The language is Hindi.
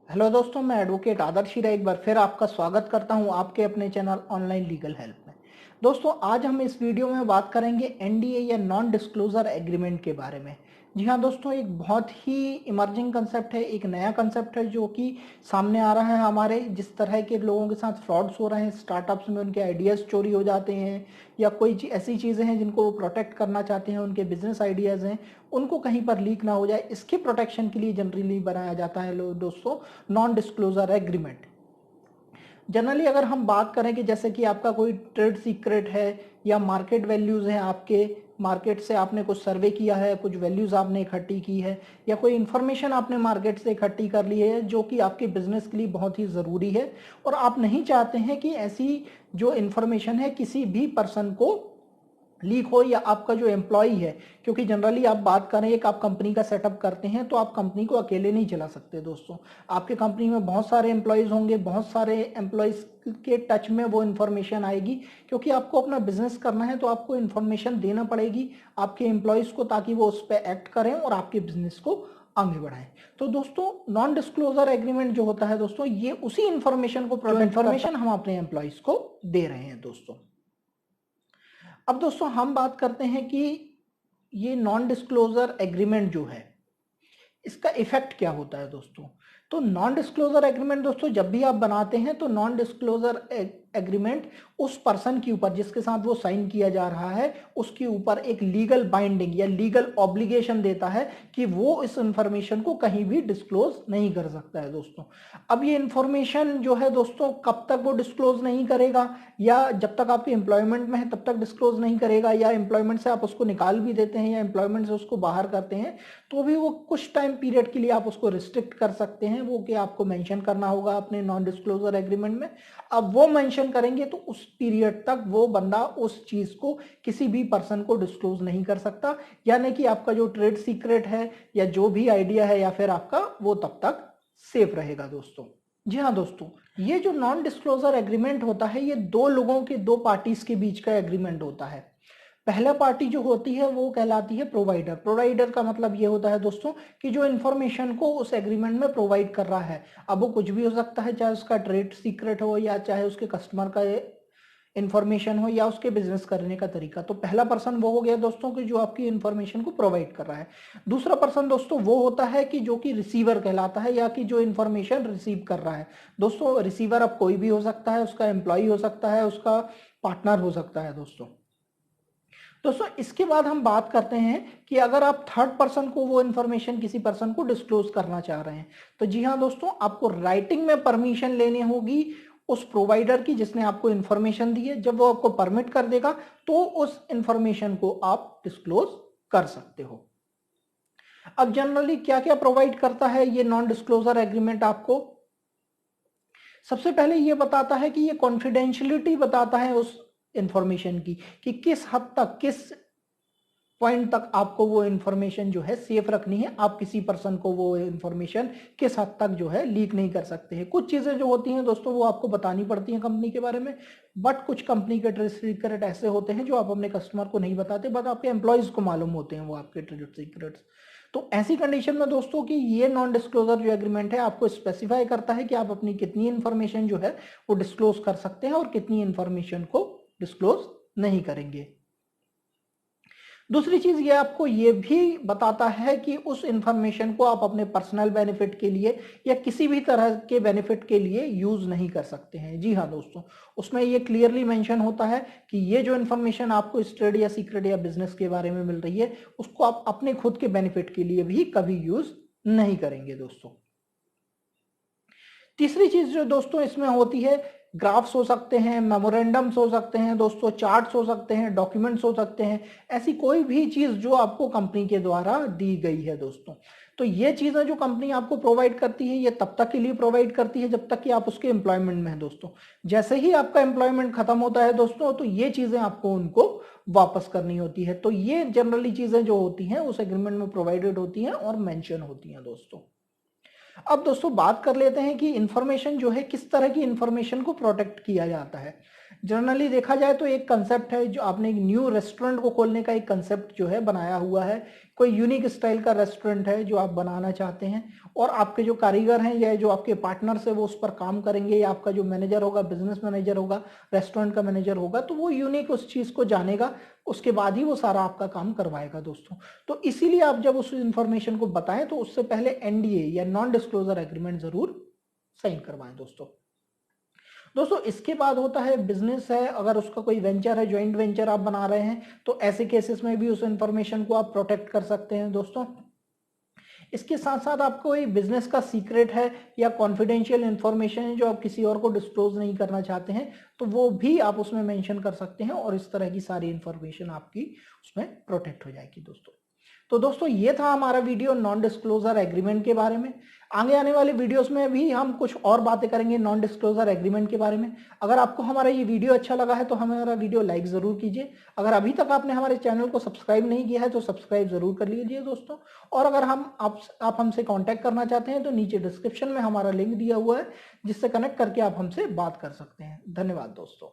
हेलो दोस्तों, मैं एडवोकेट आदर्श हीरा एक बार फिर आपका स्वागत करता हूं आपके अपने चैनल ऑनलाइन लीगल हेल्प में। दोस्तों, आज हम इस वीडियो में बात करेंगे एनडीए या नॉन डिस्क्लोजर एग्रीमेंट के बारे में। जी हाँ दोस्तों, एक बहुत ही इमर्जिंग कंसेप्ट है, एक नया कंसेप्ट है जो कि सामने आ रहा है। हमारे जिस तरह के लोगों के साथ फ्रॉड्स हो रहे हैं, स्टार्टअप्स में उनके आइडियाज़ चोरी हो जाते हैं या कोई ऐसी चीज़ें हैं जिनको वो प्रोटेक्ट करना चाहते हैं, उनके बिजनेस आइडियाज़ हैं, उनको कहीं पर लीक ना हो जाए, इसके प्रोटेक्शन के लिए जनरली बनाया जाता है दोस्तों नॉन डिस्क्लोजर एग्रीमेंट। जनरली अगर हम बात करें कि जैसे कि आपका कोई ट्रेड सीक्रेट है या मार्केट वैल्यूज हैं, आपके मार्केट से आपने कुछ सर्वे किया है, कुछ वैल्यूज आपने इकट्ठी की है या कोई इंफॉर्मेशन आपने मार्केट से इकट्ठी कर ली है जो कि आपके बिजनेस के लिए बहुत ही ज़रूरी है और आप नहीं चाहते हैं कि ऐसी जो इंफॉर्मेशन है किसी भी पर्सन को लीक हो या आपका जो एम्प्लॉय है, क्योंकि जनरली आप बात करें एक आप कंपनी का सेटअप करते हैं तो आप कंपनी को अकेले नहीं चला सकते दोस्तों। आपके कंपनी में बहुत सारे एम्प्लॉयज होंगे, बहुत सारे एम्प्लॉयज के टच में वो इन्फॉर्मेशन आएगी, क्योंकि आपको अपना बिजनेस करना है तो आपको इन्फॉर्मेशन देना पड़ेगी आपके एम्प्लॉयज को ताकि वो उस पर एक्ट करें और आपके बिजनेस को आगे बढ़ाएं। तो दोस्तों, नॉन डिस्क्लोजर एग्रीमेंट जो होता है दोस्तों, ये उसी इंफॉर्मेशन को प्रोटेक्ट इन्फॉर्मेशन हम अपने एम्प्लॉयज को दे रहे हैं दोस्तों। अब दोस्तों हम बात करते हैं कि ये नॉन डिस्क्लोजर एग्रीमेंट जो है इसका इफेक्ट क्या होता है दोस्तों। तो नॉन डिस्क्लोजर एग्रीमेंट दोस्तों जब भी आप बनाते हैं तो नॉन डिस्क्लोजर एग्रीमेंट उस पर्सन के ऊपर जिसके साथ वो साइन किया जा रहा है उसके ऊपर एक लीगल बाइंडिंग या लीगल ऑब्लिगेशन देता है कि वो इस इंफॉर्मेशन को कहीं भी डिस्क्लोज नहीं कर सकता है दोस्तों। अब ये इंफॉर्मेशन जो है दोस्तों कब तक वो डिस्क्लोज नहीं करेगा, या जब तक आपके एम्प्लॉयमेंट में है तब तक डिस्क्लोज नहीं करेगा, या एम्प्लॉयमेंट से आप उसको निकाल भी देते हैं या एम्प्लॉयमेंट से उसको बाहर करते हैं तो भी वो कुछ टाइम पीरियड के लिए आप उसको रिस्ट्रिक्ट कर सकते हैं। वो कि आपको मेंशन करना होगा अपने नॉन डिस्क्लोजर एग्रीमेंट में। अब वो मेंशन करेंगे तो उस पीरियड तक वो बंदा उस चीज को किसी भी पर्सन को डिस्क्लोज नहीं कर सकता, यानी कि आपका जो ट्रेड सीक्रेट है या जो भी आइडिया है या फिर आपका वो तब तक सेफ रहेगा दोस्तों। जी हाँ दोस्तों, ये जो नॉन डिस्क्लोजर एग्रीमेंट होता है ये दो लोगों के, दो पार्टीज के बीच का एग्रीमेंट होता है। पहला पार्टी जो होती है वो कहलाती है प्रोवाइडर। प्रोवाइडर का मतलब ये होता है दोस्तों कि जो इन्फॉर्मेशन को उस एग्रीमेंट में प्रोवाइड कर रहा है। अब वो कुछ भी हो सकता है, चाहे उसका ट्रेड सीक्रेट हो या चाहे उसके कस्टमर का इंफॉर्मेशन हो या उसके बिजनेस करने का तरीका। तो पहला पर्सन वो हो गया दोस्तों कि जो आपकी इंफॉर्मेशन को प्रोवाइड कर रहा है। दूसरा पर्सन दोस्तों वो होता है कि जो कि रिसीवर कहलाता है या कि जो इंफॉर्मेशन रिसीव कर रहा है। दोस्तों रिसीवर अब कोई भी हो सकता है, उसका एम्प्लॉय हो सकता है, उसका पार्टनर हो सकता है दोस्तों। दोस्तों इसके बाद हम बात करते हैं कि अगर आप थर्ड पर्सन को वो इंफॉर्मेशन किसी पर्सन को डिस्क्लोज करना चाह रहे हैं तो जी हाँ दोस्तों, आपको राइटिंग में परमिशन लेनी होगी उस प्रोवाइडर की जिसने आपको इंफॉर्मेशन दी है। जब वो आपको परमिट कर देगा तो उस इंफॉर्मेशन को आप डिस्क्लोज कर सकते हो। अब जनरली क्या क्या प्रोवाइड करता है ये नॉन डिस्क्लोजर एग्रीमेंट आपको। सबसे पहले ये बताता है कि ये कॉन्फिडेंशियलिटी बताता है उस इंफॉर्मेशन की, कि किस हद तक, किस पॉइंट तक आपको वो इंफॉर्मेशन जो है सेफ रखनी है। आप किसी पर्सन को वो इंफॉर्मेशन किस हद तक जो है लीक नहीं कर सकते हैं। कुछ चीजें जो होती हैं दोस्तों वो आपको बतानी पड़ती हैं कंपनी के बारे में, बट कुछ कंपनी के ट्रेड सीक्रेट ऐसे होते हैं जो आप अपने कस्टमर को नहीं बताते, बट आपके एम्प्लॉयज को मालूम होते हैं वो आपके ट्रेड सीक्रेट्स। तो ऐसी कंडीशन में दोस्तों कि ये नॉन डिस्क्लोजर जो एग्रीमेंट है आपको स्पेसिफाई करता है कि आप अपनी कितनी इंफॉर्मेशन जो है वो डिस्क्लोज कर सकते हैं और कितनी इंफॉर्मेशन को डिस्क्लोज नहीं करेंगे। दूसरी चीज ये आपको ये भी बताता है कि उस इंफॉर्मेशन को आप अपने पर्सनल बेनिफिट के लिए या किसी भी तरह के बेनिफिट के लिए यूज नहीं कर सकते हैं। जी हाँ दोस्तों, उसमें ये क्लियरली मेंशन होता है कि ये जो इंफॉर्मेशन आपको इस ट्रेड या सीक्रेट या बिजनेस के बारे में मिल रही है उसको आप अपने खुद के बेनिफिट के लिए भी कभी यूज नहीं करेंगे दोस्तों। तीसरी चीज जो दोस्तों इसमें होती है, ग्राफ्स हो सकते हैं, मेमोरेंडम्स हो सकते हैं दोस्तों, चार्ट्स हो सकते हैं, डॉक्यूमेंट्स हो सकते हैं, ऐसी कोई भी चीज जो आपको कंपनी के द्वारा दी गई है दोस्तों। तो ये चीजें जो कंपनी आपको प्रोवाइड करती है ये तब तक के लिए प्रोवाइड करती है जब तक कि आप उसके एम्प्लॉयमेंट में है दोस्तों। जैसे ही आपका एम्प्लॉयमेंट खत्म होता है दोस्तों तो ये चीजें आपको उनको वापस करनी होती है। तो ये जनरली चीजें जो होती हैं उस एग्रीमेंट में प्रोवाइडेड होती हैं और मेंशन होती हैं दोस्तों। अब दोस्तों बात कर लेते हैं कि इंफॉर्मेशन जो है किस तरह की इंफॉर्मेशन को प्रोटेक्ट किया जाता है। जनरली देखा जाए तो एक कंसेप्ट है, जो आपने एक न्यू रेस्टोरेंट को खोलने का एक कंसेप्ट जो है बनाया हुआ है, कोई यूनिक स्टाइल का रेस्टोरेंट है जो आप बनाना चाहते हैं, और आपके जो कारीगर हैं या जो आपके पार्टनर्स है वो उस पर काम करेंगे, या आपका जो मैनेजर होगा, बिजनेस मैनेजर होगा, रेस्टोरेंट का मैनेजर होगा, तो वो यूनिक उस चीज को जानेगा, उसके बाद ही वो सारा आपका काम करवाएगा दोस्तों। तो इसीलिए आप जब उस इंफॉर्मेशन को बताएं तो उससे पहले एनडीए या नॉन डिस्क्लोजर एग्रीमेंट जरूर साइन करवाएं दोस्तों। दोस्तों इसके बाद होता है बिजनेस है, अगर उसका कोई वेंचर है, ज्वाइंट वेंचर आप बना रहे हैं, तो ऐसे केसेस में भी उस इंफॉर्मेशन को आप प्रोटेक्ट कर सकते हैं दोस्तों। इसके साथ साथ आपको कोई बिजनेस का सीक्रेट है या कॉन्फिडेंशियल इंफॉर्मेशन है जो आप किसी और को डिस्क्लोज नहीं करना चाहते हैं, तो वो भी आप उसमें मेंशन कर सकते हैं, और इस तरह की सारी इंफॉर्मेशन आपकी उसमें प्रोटेक्ट हो जाएगी दोस्तों। तो दोस्तों ये था हमारा वीडियो नॉन डिस्क्लोजर एग्रीमेंट के बारे में। आगे आने वाले वीडियोस में भी हम कुछ और बातें करेंगे नॉन डिस्क्लोजर एग्रीमेंट के बारे में। अगर आपको हमारा ये वीडियो अच्छा लगा है तो हमारा वीडियो लाइक जरूर कीजिए। अगर अभी तक आपने हमारे चैनल को सब्सक्राइब नहीं किया है तो सब्सक्राइब जरूर कर लीजिए दोस्तों। और अगर आप हमसे कांटेक्ट करना चाहते हैं तो नीचे डिस्क्रिप्शन में हमारा लिंक दिया हुआ है, जिससे कनेक्ट करके आप हमसे बात कर सकते हैं। धन्यवाद दोस्तों।